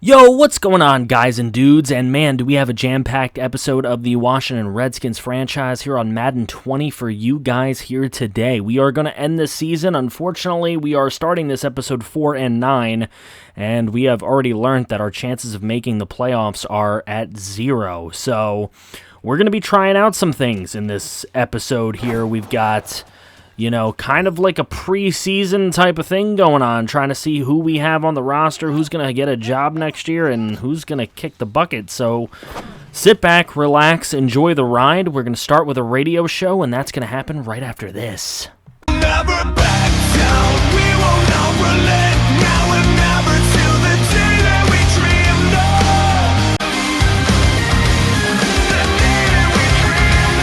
Yo, what's going on, guys and dudes? And man, do we have a jam-packed episode of the Washington Redskins franchise here on Madden 20 for you guys here today. We are going to end this season. Unfortunately, we are starting this episode 4 and 9, and we have already learned that our chances of making the playoffs are at 0. So we're going to be trying out some things in this episode here. We've got, kind of like a preseason type of thing going on, trying to see who we have on the roster, who's going to get a job next year, and who's going to kick the bucket. So sit back, relax, enjoy the ride. We're going to start with a radio show, and that's going to happen right after this. Never back down, we will not relent, now and never till the day that we dreamed of. The day that we dreamed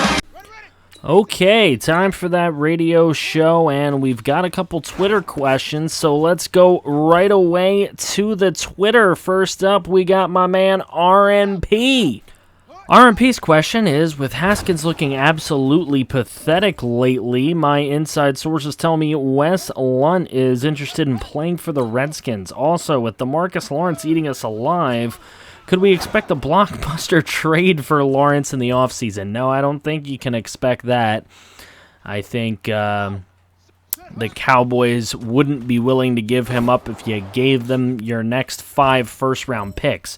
of. Okay, time for that radio show, and we've got a couple Twitter questions, so let's go right away to the Twitter. First up, we got my man RNP. RNP's question is, with Haskins looking absolutely pathetic lately, my inside sources tell me Wes Lunt is interested in playing for the Redskins. Also, with DeMarcus Lawrence eating us alive, could we expect a blockbuster trade for Lawrence in the offseason? No, I don't think you can expect that. I think the Cowboys wouldn't be willing to give him up if you gave them your next 5 first-round picks.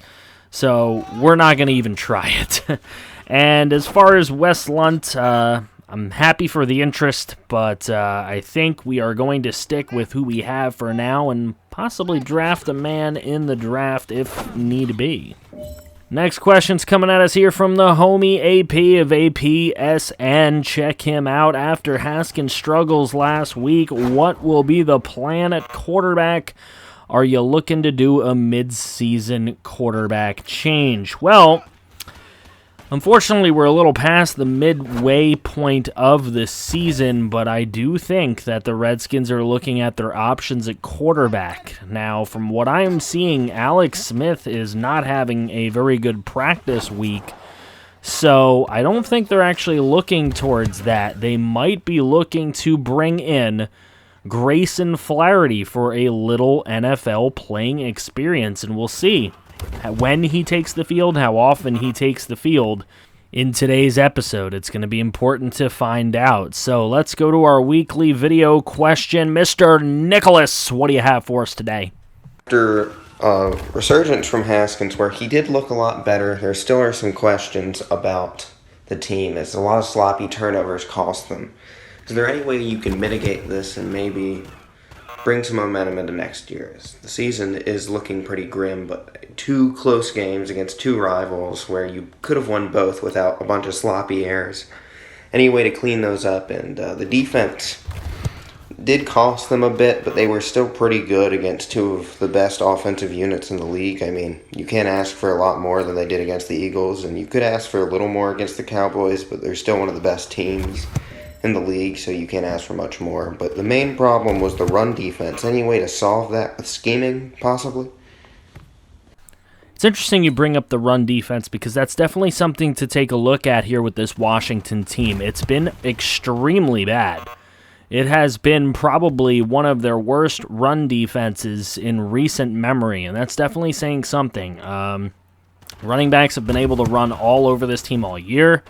So we're not going to even try it. And as far as Wes Lunt, I'm happy for the interest, but I think we are going to stick with who we have for now and possibly draft a man in the draft if need be. Next question's coming at us here from the homie AP of APSN. Check him out. After Haskins struggles last week, what will be the plan at quarterback? Are you looking to do a mid-season quarterback change? Well, unfortunately, we're a little past the midway point of the season, but I do think that the Redskins are looking at their options at quarterback. Now, from what I'm seeing, Alex Smith is not having a very good practice week, so I don't think they're actually looking towards that. They might be looking to bring in Grayson Flaherty for a little NFL playing experience, and we'll see when he takes the field, how often he takes the field in today's episode. It's going to be important to find out. So let's go to our weekly video question. Mr. Nicholas, what do you have for us today? After resurgence from Haskins, where he did look a lot better, there still are some questions about the team, as a lot of sloppy turnovers cost them. Is there any way you can mitigate this and maybe bring some momentum into next year? The season is looking pretty grim, but 2 close games against 2 rivals where you could have won both without a bunch of sloppy errors. Any way to clean those up? And the defense did cost them a bit, but they were still pretty good against 2 of the best offensive units in the league. I mean, you can't ask for a lot more than they did against the Eagles, and you could ask for a little more against the Cowboys, but they're still one of the best teams in the league, so you can't ask for much more. But the main problem was the run defense. Any way to solve that with scheming, possibly? It's interesting you bring up the run defense because that's definitely something to take a look at here with this Washington team. It's been extremely bad. It has been probably one of their worst run defenses in recent memory, and that's definitely saying something. Running backs have been able to run all over this team all year.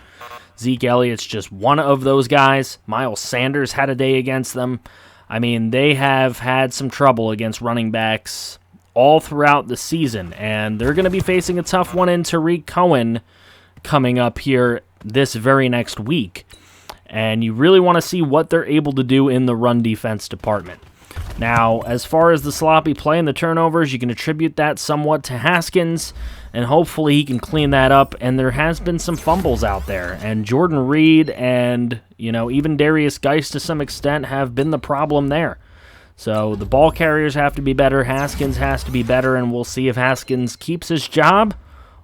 Zeke Elliott's just one of those guys. Miles Sanders had a day against them. I mean, they have had some trouble against running backs all throughout the season, and they're going to be facing a tough one in Tariq Cohen coming up here this very next week. And you really want to see what they're able to do in the run defense department. Now, as far as the sloppy play and the turnovers, you can attribute that somewhat to Haskins, and hopefully he can clean that up. And there has been some fumbles out there, and Jordan Reed and, even Darius Geist to some extent have been the problem there. So the ball carriers have to be better, Haskins has to be better, and we'll see if Haskins keeps his job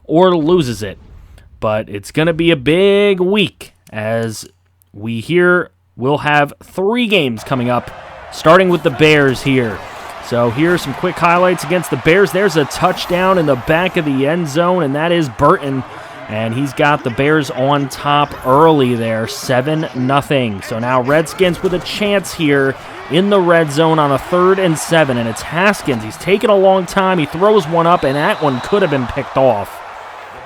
or loses it. But it's going to be a big week, as we hear we'll have 3 games coming up, starting with the Bears here. So here's some quick highlights against the Bears. There's a touchdown in the back of the end zone, and that is Burton. And he's got the Bears on top early there, 7-0. So now Redskins with a chance here in the red zone on a 3rd and 7, and it's Haskins. He's taking a long time. He throws one up, and that one could have been picked off.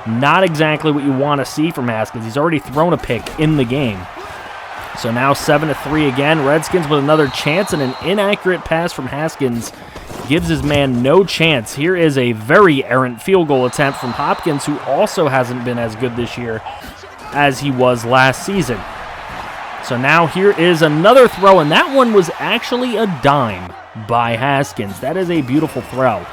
Not exactly what you want to see from Haskins. He's already thrown a pick in the game. So now 7-3 again. Redskins with another chance, and an inaccurate pass from Haskins gives his man no chance. Here is a very errant field goal attempt from Hopkins, who also hasn't been as good this year as he was last season. So now here is another throw, and that one was actually a dime by Haskins. That is a beautiful throw.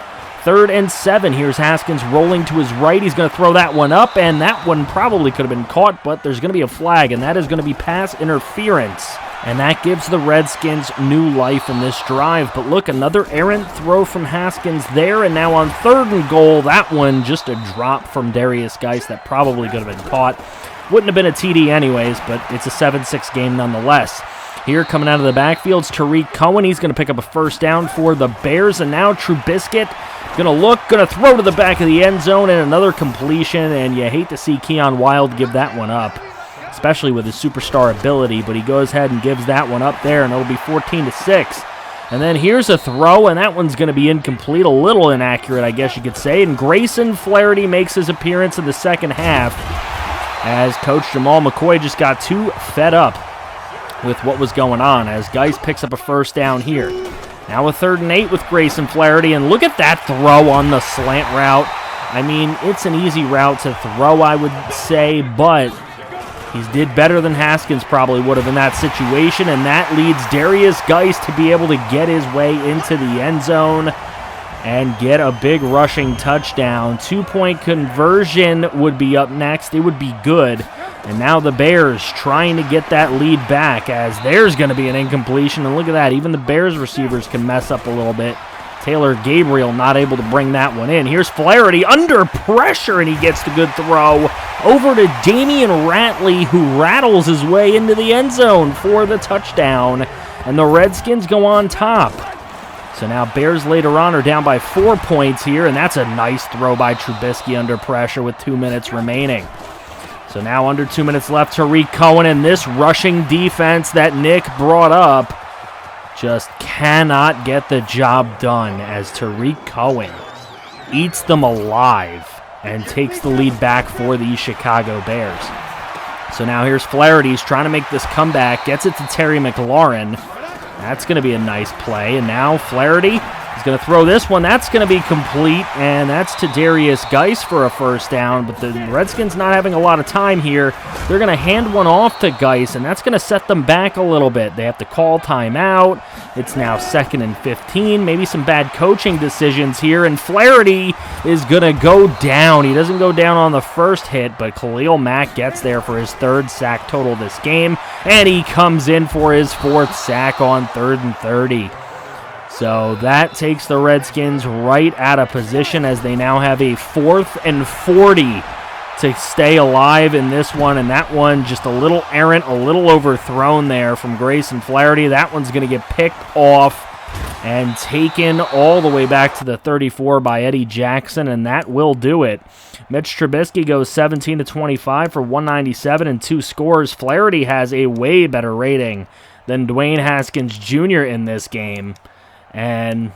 3rd and 7. Here's Haskins rolling to his right. He's going to throw that one up, and that one probably could have been caught, but there's going to be a flag, and that is going to be pass interference. And that gives the Redskins new life in this drive. But look, another errant throw from Haskins there, and now on 3rd and goal, that one just a drop from Darius Geis that probably could have been caught. Wouldn't have been a TD anyways, but it's a 7-6 game nonetheless. Here coming out of the backfield is Tariq Cohen. He's going to pick up a first down for the Bears, and now Trubisky going to throw to the back of the end zone, and another completion, and you hate to see Keon Wilde give that one up, especially with his superstar ability, but he goes ahead and gives that one up there, and it'll be 14-6. And then here's a throw, and that one's going to be incomplete, a little inaccurate, I guess you could say, and Grayson Flaherty makes his appearance in the second half, as Coach Jamal McCoy just got too fed up with what was going on, as Geis picks up a first down here. Now a 3rd and 8 with Grayson Flaherty, and look at that throw on the slant route. I mean, it's an easy route to throw, I would say, but he did better than Haskins probably would have in that situation, and that leads Darius Geis to be able to get his way into the end zone and get a big rushing touchdown. 2-point conversion would be up next. It would be good. And now the Bears trying to get that lead back, as there's going to be an incompletion. And look at that. Even the Bears receivers can mess up a little bit. Taylor Gabriel not able to bring that one in. Here's Flaherty under pressure, and he gets the good throw over to Damian Ratley, who rattles his way into the end zone for the touchdown. And the Redskins go on top. So now Bears later on are down by 4 points here, and that's a nice throw by Trubisky under pressure with 2 minutes remaining. So now under 2 minutes left, Tariq Cohen, and this rushing defense that Nick brought up just cannot get the job done, as Tariq Cohen eats them alive and takes the lead back for the Chicago Bears. So now here's Flaherty. He's trying to make this comeback, gets it to Terry McLaurin. That's going to be a nice play. And now Flaherty is going to throw this one. That's going to be complete, and that's to Darius Geis for a first down. But the Redskins not having a lot of time here. They're going to hand one off to Geis, and that's going to set them back a little bit. They have to call timeout. It's now 2nd and 15. Maybe some bad coaching decisions here, and Flaherty is going to go down. He doesn't go down on the first hit, but Khalil Mack gets there for his 3rd sack total this game, and he comes in for his 4th sack on 3rd and 30. So that takes the Redskins right out of position, as they now have a 4th and 40 to stay alive in this one, and that one just a little errant, a little overthrown there from Grayson Flaherty. That one's going to get picked off and taken all the way back to the 34 by Eddie Jackson, and that will do it. Mitch Trubisky goes 17-25 for 197 and 2 scores. Flaherty has a way better rating than Dwayne Haskins Jr. in this game, and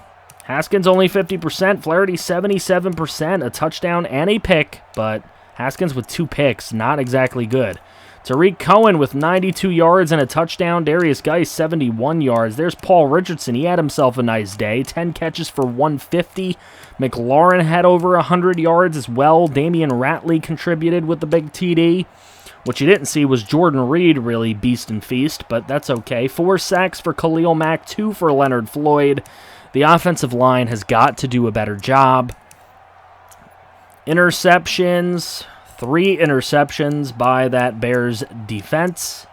Haskins only 50%, Flaherty 77%, a touchdown and a pick, but Haskins with 2 picks, not exactly good. Tariq Cohen with 92 yards and a touchdown. Darius Geis, 71 yards. There's Paul Richardson. He had himself a nice day. 10 catches for 150. McLaurin had over 100 yards as well. Damian Ratley contributed with the big TD. What you didn't see was Jordan Reed really beast and feast, but that's okay. 4 sacks for Khalil Mack, 2 for Leonard Floyd. The offensive line has got to do a better job. Interceptions, 3 interceptions by that Bears defense,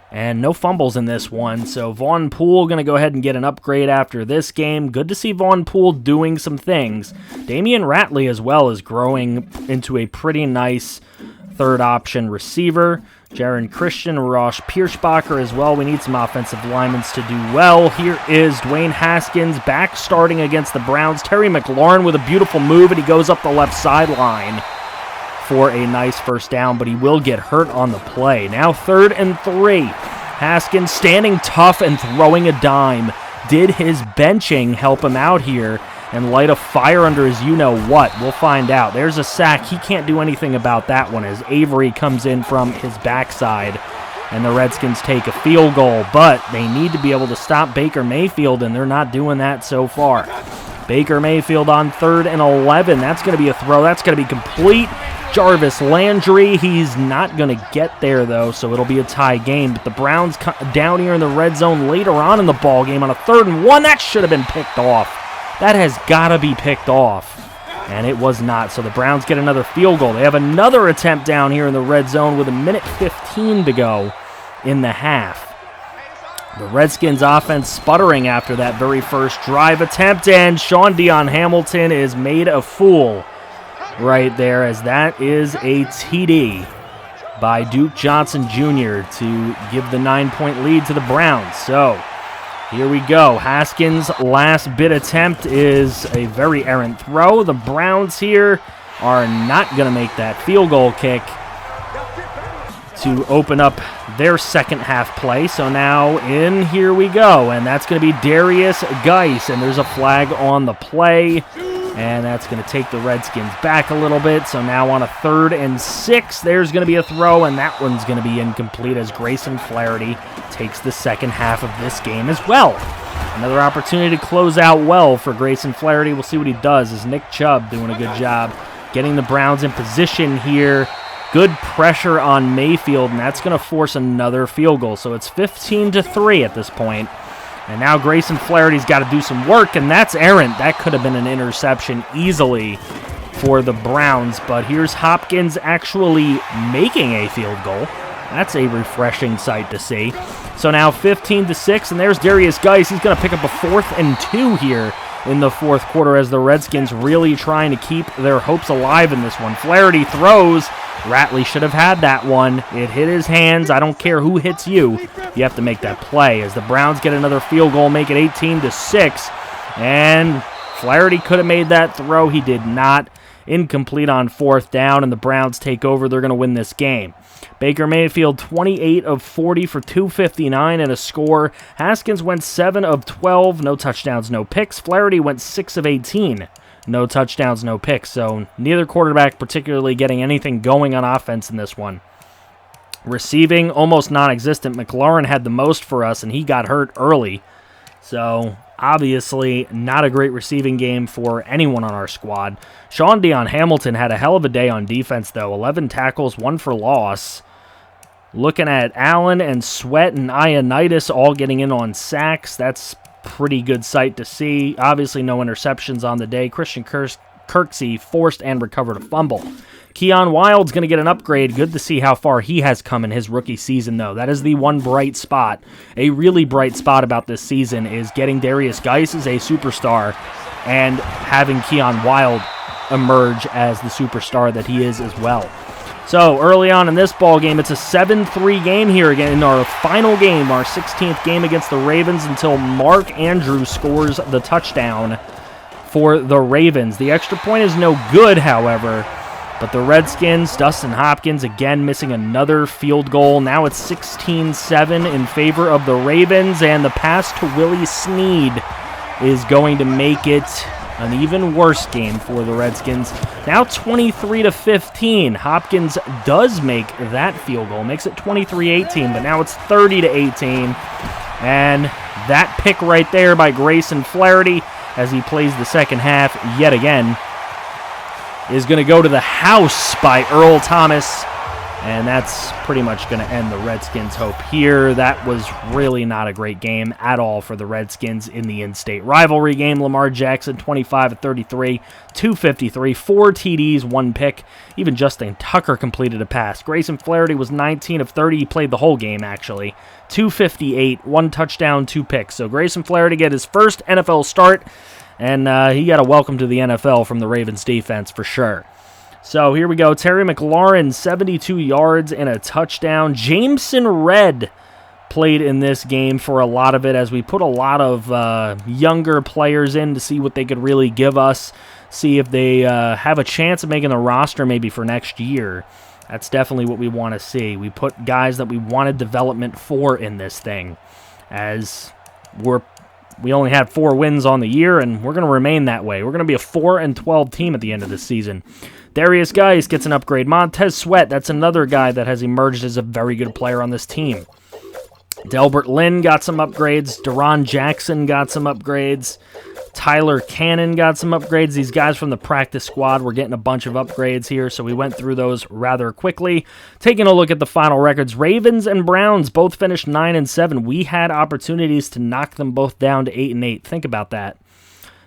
and no fumbles in this one. So Vaughn Poole going to go ahead and get an upgrade after this game. Good to see Vaughn Poole doing some things. Damian Ratley as well is growing into a pretty nice 3rd option receiver. Jaron Christian, Ross Pierschbacher as well. We need some offensive linemen to do well. Here is Dwayne Haskins back starting against the Browns. Terry McLaurin with a beautiful move, and he goes up the left sideline for a nice first down, but he will get hurt on the play. Now 3rd and 3. Haskins standing tough and throwing a dime. did his benching help him out here and light a fire under his you-know-what? We'll find out. There's a sack. He can't do anything about that one as Avery comes in from his backside, and the Redskins take a field goal, but they need to be able to stop Baker Mayfield, and they're not doing that so far. Baker Mayfield on 3rd and 11. That's going to be a throw. That's going to be complete. Jarvis Landry, he's not going to get there, though, so it'll be a tie game. But the Browns down here in the red zone later on in the ball game on a 3rd and 1. That should have been picked off. That has got to be picked off, and it was not. So the Browns get another field goal. They have another attempt down here in the red zone with 1:15 to go in the half. The Redskins offense sputtering after that very first drive attempt, and Sean Dion Hamilton is made a fool right there, as that is a TD by Duke Johnson Jr. to give the 9-point lead to the Browns. So here we go. Haskins' last bit attempt is a very errant throw. The Browns here are not going to make that field goal kick to open up their second half play. So now in here we go, and that's going to be Darius Geis, and there's a flag on the play, and that's going to take the Redskins back a little bit. So now on a 3rd and 6, there's going to be a throw, and that one's going to be incomplete as Grayson Flaherty takes the second half of this game as well. Another opportunity to close out well for Grayson Flaherty. We'll see what he does, as Nick Chubb doing a good job getting the Browns in position here. Good pressure on Mayfield, and that's going to force another field goal. So it's 15-3 at this point. And now Grayson Flaherty's got to do some work, and that's errant. That could have been an interception easily for the Browns. But here's Hopkins actually making a field goal. That's a refreshing sight to see. So now 15-6, and there's Darius Geis. He's going to pick up a 4th and 2 here in the 4th quarter as the Redskins really trying to keep their hopes alive in this one. Flaherty throws. Ratley should have had that one. It hit his hands. I don't care who hits you. You have to make that play as the Browns get another field goal, make it 18-6. And Flaherty could have made that throw. He did not. Incomplete on 4th down, and the Browns take over. They're going to win this game. Baker Mayfield, 28 of 40 for 259 and a score. Haskins went 7 of 12, no touchdowns, no picks. Flaherty went 6 of 18, no touchdowns, no picks. So neither quarterback particularly getting anything going on offense in this one. Receiving, almost non-existent. McLaurin had the most for us, and he got hurt early. So obviously not a great receiving game for anyone on our squad. Sean Dion Hamilton had a hell of a day on defense, though. 11 tackles, 1 for loss. Looking at Allen and Sweat and Ioannidis all getting in on sacks. That's pretty good sight to see. Obviously no interceptions on the day. Christian Kirksey forced and recovered a fumble. Keon Wild's going to get an upgrade. Good to see how far he has come in his rookie season, though. That is the one bright spot. A really bright spot about this season is getting Darius Geis as a superstar and having Keon Wild emerge as the superstar that he is as well. So early on in this ball game, it's a 7-3 game here again in our final game, our 16th game against the Ravens, until Mark Andrews scores the touchdown for the Ravens. The extra point is no good, however, but the Redskins, Dustin Hopkins, again missing another field goal. Now it's 16-7 in favor of the Ravens, and the pass to Willie Snead is going to make it an even worse game for the Redskins. Now 23-15. Hopkins does make that field goal, makes it 23-18, but now it's 30-18. And that pick right there by Grayson Flaherty as he plays the second half yet again is going to go to the house by Earl Thomas. And that's pretty much going to end the Redskins' hope here. That was really not a great game at all for the Redskins in the in-state rivalry game. Lamar Jackson, 25 of 33, 253, 4 TDs, 1 pick. Even Justin Tucker completed a pass. Grayson Flaherty was 19 of 30. He played the whole game, actually. 258, 1 touchdown, 2 picks. So Grayson Flaherty get his first NFL start, and he got a welcome to the NFL from the Ravens defense for sure. So here we go. Terry McLaurin, 72 yards and a touchdown. Jameson Red played in this game for a lot of it as we put a lot of younger players in to see what they could really give us, see if they have a chance of making the roster maybe for next year. That's definitely what we want to see. We put guys that we wanted development for in this thing, as we're we only had 4 wins on the year, and we're going to remain that way. We're going to be a 4-12 team at the end of the season. Darius Geis gets an upgrade. Montez Sweat, that's another guy that has emerged as a very good player on this team. Delbert Lynn got some upgrades. Deron Jackson got some upgrades. Tyler Cannon got some upgrades. These guys from the practice squad were getting a bunch of upgrades here, so we went through those rather quickly. Taking a look at the final records, Ravens and Browns both finished 9-7. We had opportunities to knock them both down to 8-8. Think about that.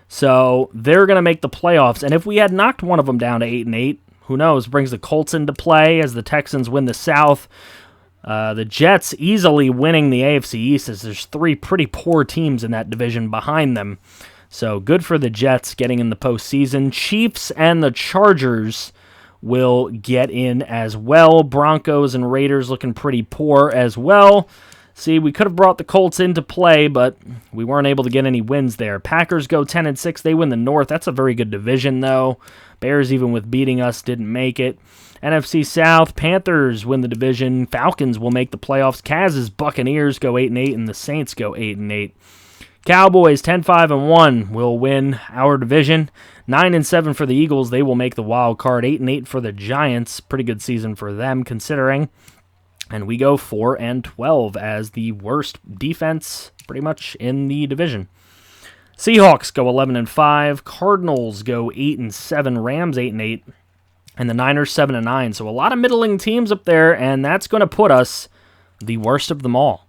So they're going to make the playoffs, and if we had knocked one of them down to 8-8, who knows, brings the Colts into play as the Texans win the South. The Jets easily winning the AFC East as there's 3 pretty poor teams in that division behind them. So good for the Jets getting in the postseason. Chiefs and the Chargers will get in as well. Broncos and Raiders looking pretty poor as well. See, we could have brought the Colts into play, but we weren't able to get any wins there. Packers go 10-6. They win the North. That's a very good division, though. Bears, even with beating us, didn't make it. NFC South, Panthers win the division. Falcons will make the playoffs. Kaz's Buccaneers go 8-8, and the Saints go 8-8. Cowboys 10-5-1 will win our division. 9-7 for the Eagles. They will make the wild card. 8-8 for the Giants. Pretty good season for them, considering. And we go 4-12 as the worst defense, pretty much in the division. Seahawks go 11-5. Cardinals go 8-7. Rams 8-8. And the Niners 7-9. So a lot of middling teams up there, and that's going to put us the worst of them all.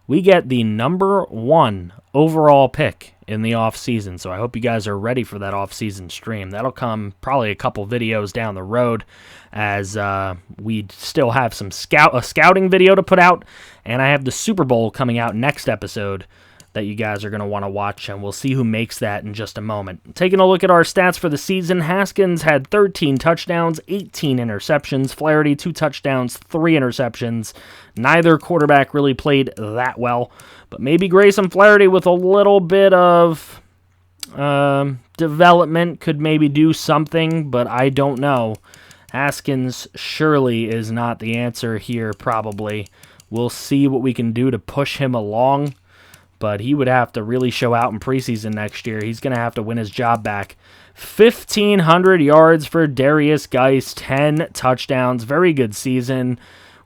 We get the number 1 overall pick in the offseason. So I hope you guys are ready for that offseason stream. That'll come probably a couple videos down the road as we still have some scouting video to put out. And I have the Super Bowl coming out next episode that you guys are going to want to watch, and we'll see who makes that in just a moment. Taking a look at our stats for the season, Haskins had 13 touchdowns, 18 interceptions. Flaherty, 2 touchdowns, 3 interceptions. Neither quarterback really played that well, but maybe Grayson Flaherty with a little bit of development could maybe do something, but I don't know. Haskins surely is not the answer here, probably. We'll see what we can do to push him along, but he would have to really show out in preseason next year. He's going to have to win his job back. 1,500 yards for Darius Geis, 10 touchdowns. Very good season.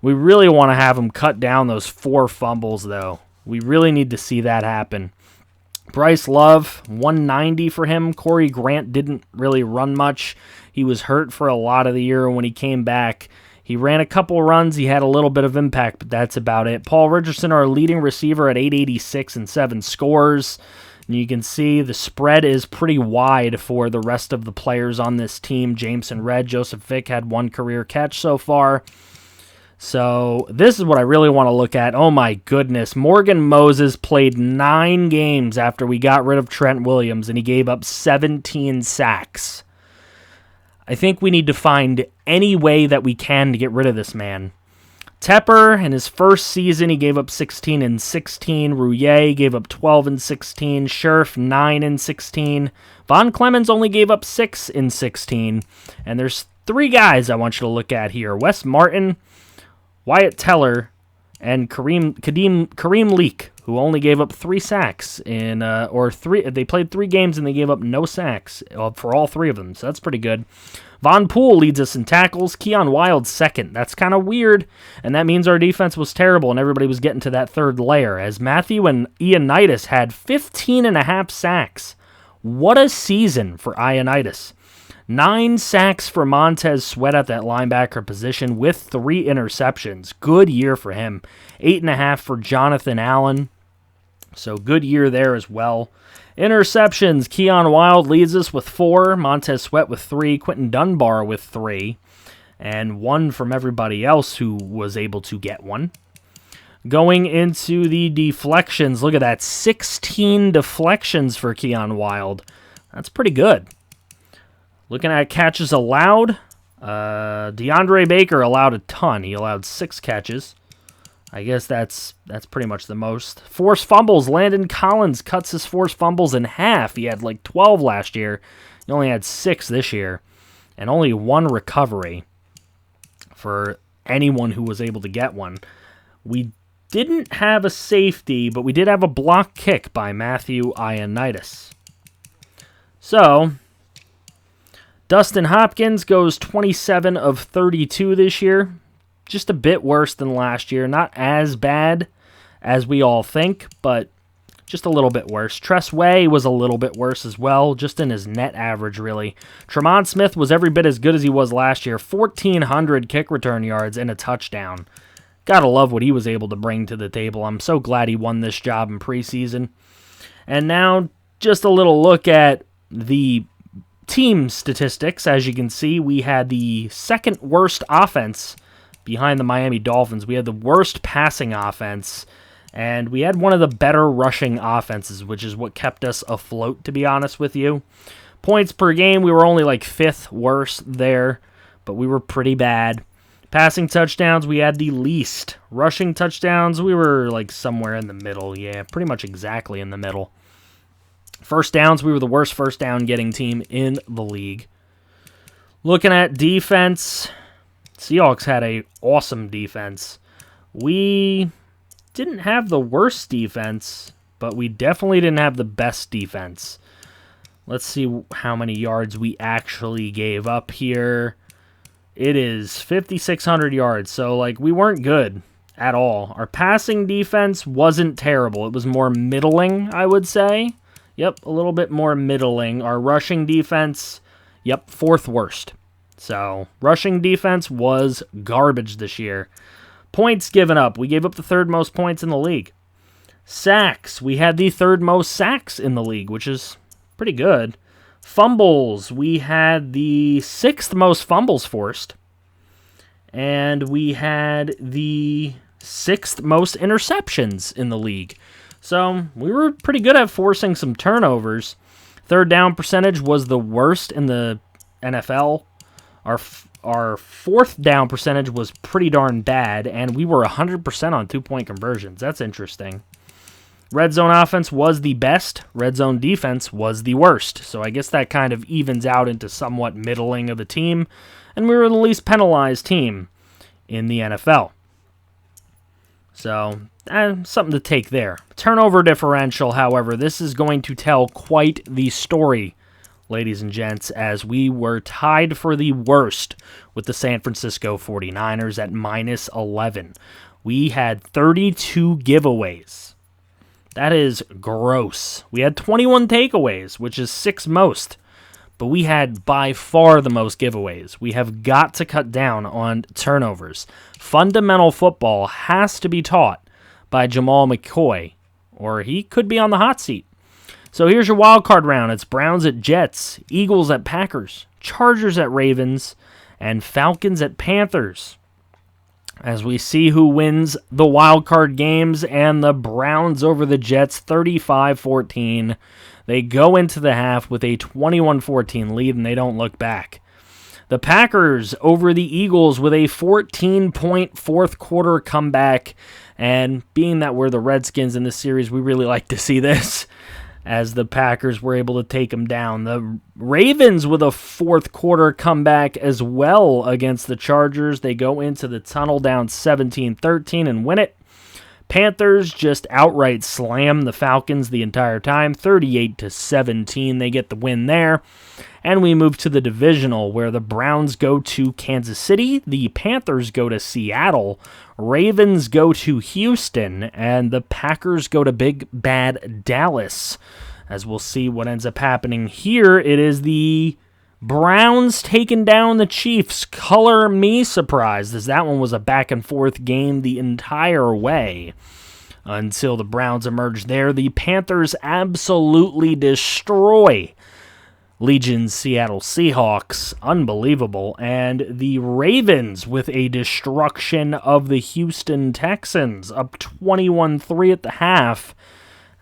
We really want to have him cut down those 4 fumbles, though. We really need to see that happen. Bryce Love, 190 for him. Corey Grant didn't really run much. He was hurt for a lot of the year. When he came back, he ran a couple runs. He had a little bit of impact, but that's about it. Paul Richardson, our leading receiver, at 886 and 7 scores. And you can see the spread is pretty wide for the rest of the players on this team. Jameson Red, Joseph Vick had 1 career catch so far. So this is what I really want to look at. Oh my goodness. Morgan Moses played 9 games after we got rid of Trent Williams, and he gave up 17 sacks. I think we need to find any way that we can to get rid of this man. Tepper, in his first season, he gave up 16 and 16. Rouillet gave up 12 and 16. Scherf, 9 and 16. Von Clemens only gave up 6 and 16. And there's 3 guys I want you to look at here. Wes Martin, Wyatt Teller, and Kareem Leak, who only gave up 3 sacks in they played 3 games and they gave up no sacks for all 3 of them. So that's pretty good. Von Poole leads us in tackles. Keon Wild second. That's kind of weird, and that means our defense was terrible and everybody was getting to that 3rd layer, as Matthew and Ioannidis had 15.5 sacks. What a season for Ioannidis. 9 sacks for Montez Sweat at that linebacker position with 3 interceptions. Good year for him. 8.5 for Jonathan Allen. So good year there as well. Interceptions, Keon Wild leads us with 4. Montez Sweat with 3. Quentin Dunbar with 3. And 1 from everybody else who was able to get 1. Going into the deflections, look at that. 16 deflections for Keon Wild. That's pretty good. Looking at catches allowed, DeAndre Baker allowed a ton. He allowed 6 catches. I guess that's pretty much the most. Forced fumbles, Landon Collins cuts his forced fumbles in half. He had like 12 last year. He only had 6 this year. And only 1 recovery for anyone who was able to get one. We didn't have a safety, but we did have a block kick by Matthew Ioannidis. So, Dustin Hopkins goes 27 of 32 this year. Just a bit worse than last year. Not as bad as we all think, but just a little bit worse. Tress Way was a little bit worse as well, just in his net average, really. Tremont Smith was every bit as good as he was last year. 1,400 kick return yards and a touchdown. Gotta love what he was able to bring to the table. I'm so glad he won this job in preseason. And now, just a little look at the team statistics. As you can see, we had the second worst offense behind the Miami Dolphins. We had the worst passing offense, and we had one of the better rushing offenses, which is what kept us afloat, to be honest with you. Points per game, we were only like 5th worst there, but we were pretty bad. Passing touchdowns, we had the least. Rushing touchdowns, we were like somewhere in the middle. Yeah, pretty much exactly in the middle. First downs, we were the worst first down getting team in the league. Looking at defense, Seahawks had an awesome defense. We didn't have the worst defense, but we definitely didn't have the best defense. Let's see how many yards we actually gave up here. It is 5,600 yards, so like we weren't good at all. Our passing defense wasn't terrible. It was more middling, I would say. Yep, a little bit more middling. Our rushing defense, 4th worst. So, rushing defense was garbage this year. Points given up. We gave up the 3rd most points in the league. Sacks. We had the 3rd most sacks in the league, which is pretty good. Fumbles. We had the 6th most fumbles forced. And we had the 6th most interceptions in the league. So, we were pretty good at forcing some turnovers. 3rd down percentage was the worst in the NFL. Our 4th down percentage was pretty darn bad, and we were 100% on 2-point conversions. That's interesting. Red zone offense was the best. Red zone defense was the worst. So I guess that kind of evens out into somewhat middling of the team, and we were the least penalized team in the NFL. So, something to take there. Turnover differential, however, this is going to tell quite the story, ladies and gents, as we were tied for the worst with the San Francisco 49ers at minus 11. We had 32 giveaways. That is gross. We had 21 takeaways, which is 6th most, but we had by far the most giveaways. We have got to cut down on turnovers. Fundamental football has to be taught by Jamal McCoy, or he could be on the hot seat. So here's your wild card round. It's Browns at Jets, Eagles at Packers, Chargers at Ravens, and Falcons at Panthers. As we see who wins the wild card games, and the Browns over the Jets 35-14. They go into the half with a 21-14 lead, and they don't look back. The Packers over the Eagles with a 14-point 4th quarter comeback. And being that we're the Redskins in this series, we really like to see this, as the Packers were able to take them down. The Ravens with a 4th quarter comeback as well against the Chargers. They go into the tunnel down 17-13 and win it. Panthers just outright slam the Falcons the entire time, 38-17. They get the win there. And we move to the divisional, where the Browns go to Kansas City, the Panthers go to Seattle, Ravens go to Houston, and the Packers go to Big Bad Dallas. As we'll see what ends up happening here, it is the Browns taking down the Chiefs. Color me surprised, as that one was a back-and-forth game the entire way until the Browns emerged there. The Panthers absolutely destroy Legion's Seattle Seahawks. Unbelievable. And the Ravens with a destruction of the Houston Texans, up 21-3 at the half,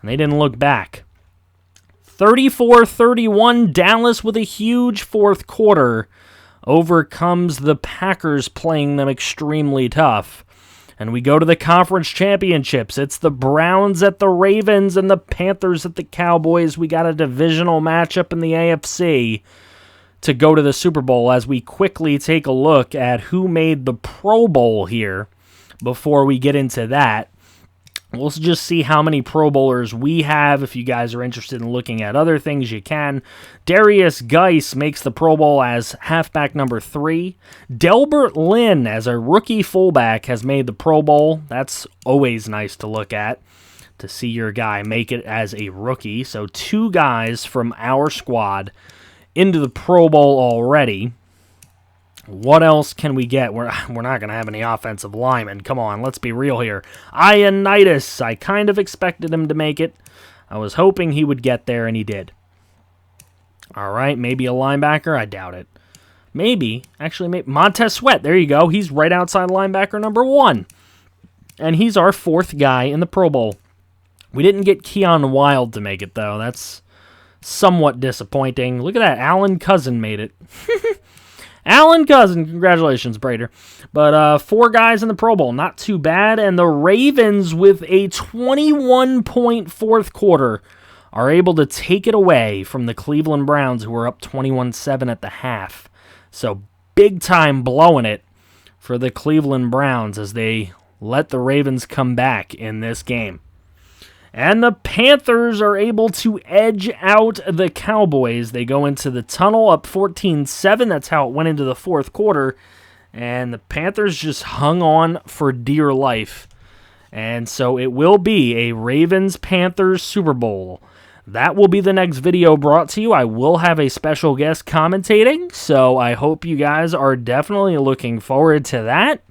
and they didn't look back. 34-31, Dallas with a huge 4th quarter overcomes the Packers, playing them extremely tough. And we go to the conference championships. It's the Browns at the Ravens and the Panthers at the Cowboys. We got a divisional matchup in the AFC to go to the Super Bowl, as we quickly take a look at who made the Pro Bowl here before we get into that. We'll just see how many Pro Bowlers we have. If you guys are interested in looking at other things, you can. Darius Geis makes the Pro Bowl as halfback number 3. Delbert Lynn, as a rookie fullback, has made the Pro Bowl. That's always nice to look at, to see your guy make it as a rookie. So 2 guys from our squad into the Pro Bowl already. What else can we get? We're not going to have any offensive linemen. Come on, let's be real here. Ioannidis, I kind of expected him to make it. I was hoping he would get there, and he did. All right, maybe a linebacker? I doubt it. Maybe. Montez Sweat, there you go. He's right outside linebacker number 1. And he's our 4th guy in the Pro Bowl. We didn't get Keon Wild to make it, though. That's somewhat disappointing. Look at that. Alan Cousin made it. Alan Cousin, congratulations, Brader. But 4 guys in the Pro Bowl, not too bad. And the Ravens, with a 21-point fourth quarter, are able to take it away from the Cleveland Browns, who were up 21-7 at the half. So big time blowing it for the Cleveland Browns as they let the Ravens come back in this game. And the Panthers are able to edge out the Cowboys. They go into the tunnel up 14-7. That's how it went into the fourth quarter. And the Panthers just hung on for dear life. And so it will be a Ravens-Panthers Super Bowl. That will be the next video brought to you. I will have a special guest commentating, so I hope you guys are definitely looking forward to that.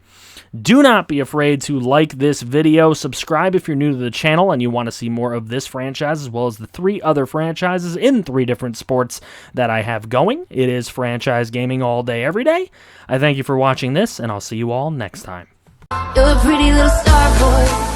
Do not be afraid to like this video. Subscribe if you're new to the channel and you want to see more of this franchise, as well as the 3 other franchises in 3 different sports that I have going. It is franchise gaming all day, every day. I thank you for watching this, and I'll see you all next time. You're a pretty little star boy.